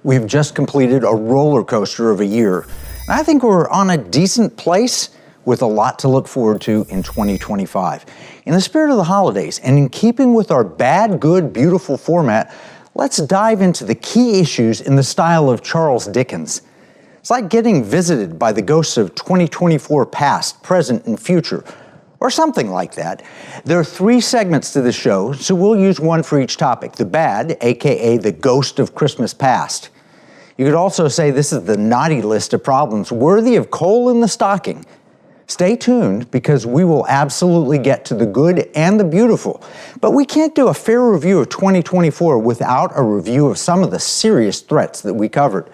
We've just completed a roller coaster of a year. And I think we're on a decent place with a lot to look forward to in 2025. In the spirit of the holidays and in keeping with our bad, good, beautiful format, let's dive into the key issues in the style of Charles Dickens. It's like getting visited by the ghosts of 2024 past, present, and future, or something like that. There are 3 segments to the show, so we'll use one for each topic. The bad, aka the ghost of Christmas past. You could also say this is the naughty list of problems worthy of coal in the stocking. Stay tuned because we will absolutely get to the good and the beautiful. But we can't do a fair review of 2024 without a review of some of the serious threats that we covered.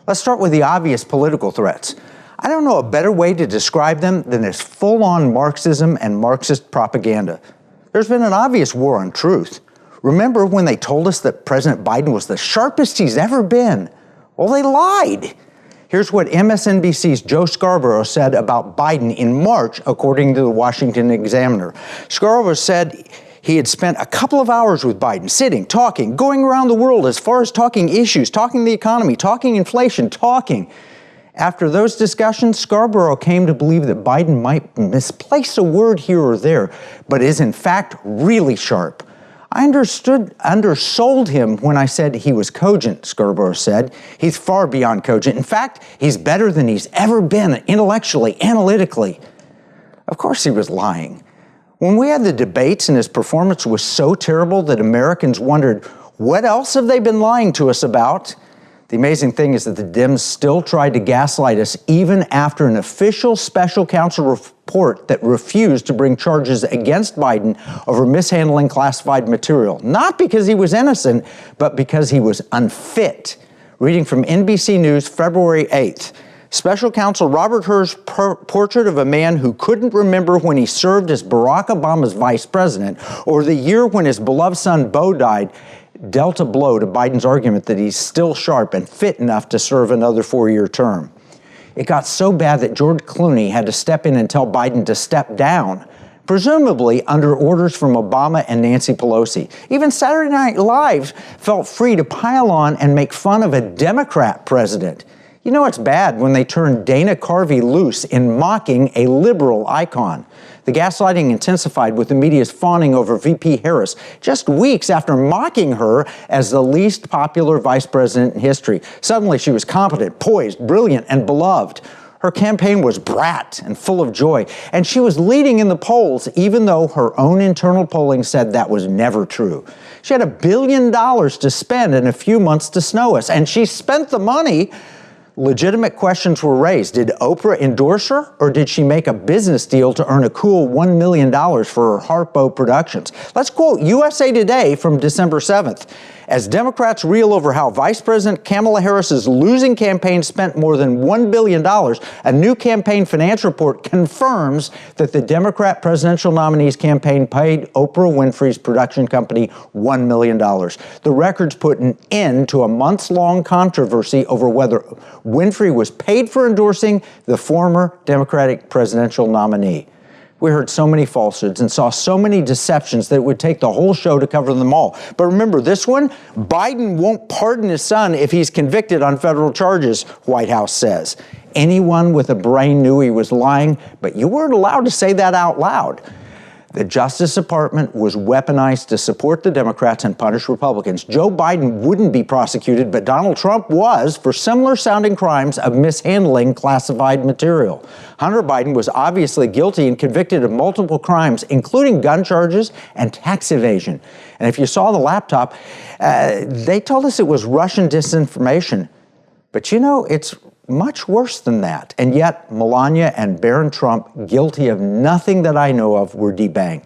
Let's start with the obvious political threats. I don't know a better way to describe them than as full-on Marxism and Marxist propaganda. There's been an obvious war on truth. Remember when they told us that President Biden was the sharpest he's ever been? Well, they lied. Here's what MSNBC's Joe Scarborough said about Biden in March, according to the Washington Examiner. Scarborough said he had spent a couple of hours with Biden, sitting, talking, going around the world as far as talking issues, talking the economy, talking inflation, talking. After those discussions, Scarborough came to believe that Biden might misplace a word here or there, but is in fact really sharp. I undersold him when I said he was cogent, Scarborough said. He's far beyond cogent. In fact, he's better than he's ever been intellectually, analytically. Of course he was lying. When we had the debates and his performance was so terrible that Americans wondered, what else have they been lying to us about? The amazing thing is that the Dems still tried to gaslight us even after an official special counsel report that refused to bring charges against Biden over mishandling classified material. Not because he was innocent, but because he was unfit. Reading from NBC News, February 8th. Special counsel Robert Hur's portrait of a man who couldn't remember when he served as Barack Obama's vice president or the year when his beloved son Beau died dealt a blow to Biden's argument that he's still sharp and fit enough to serve another 4-year term. It got so bad that George Clooney had to step in and tell Biden to step down, presumably under orders from Obama and Nancy Pelosi. Even Saturday Night Live felt free to pile on and make fun of a Democrat president. You know it's bad when they turn Dana Carvey loose in mocking a liberal icon. The gaslighting intensified with the media's fawning over VP Harris just weeks after mocking her as the least popular vice president in history. Suddenly she was competent, poised, brilliant, and beloved. Her campaign was brat and full of joy, and she was leading in the polls even though her own internal polling said that was never true. She had $1 billion to spend and a few months to snow us, and she spent the money. Legitimate questions were raised. Did Oprah endorse her, or did she make a business deal to earn a cool $1 million for her Harpo Productions? Let's quote USA Today from December 7th. As Democrats reel over how Vice President Kamala Harris's losing campaign spent more than $1 billion, a new campaign finance report confirms that the Democrat presidential nominee's campaign paid Oprah Winfrey's production company $1 million. The records put an end to a months-long controversy over whether Winfrey was paid for endorsing the former Democratic presidential nominee. We heard so many falsehoods and saw so many deceptions that it would take the whole show to cover them all. But remember this one, Biden won't pardon his son if he's convicted on federal charges, White House says. Anyone with a brain knew he was lying, but you weren't allowed to say that out loud. The Justice Department was weaponized to support the Democrats and punish Republicans. Joe Biden wouldn't be prosecuted, but Donald Trump was for similar sounding crimes of mishandling classified material. Hunter Biden was obviously guilty and convicted of multiple crimes, including gun charges and tax evasion. And if you saw the laptop, they told us it was Russian disinformation. But you know, it's much worse than that. And yet, Melania and Barron Trump, guilty of nothing that I know of, were debanked.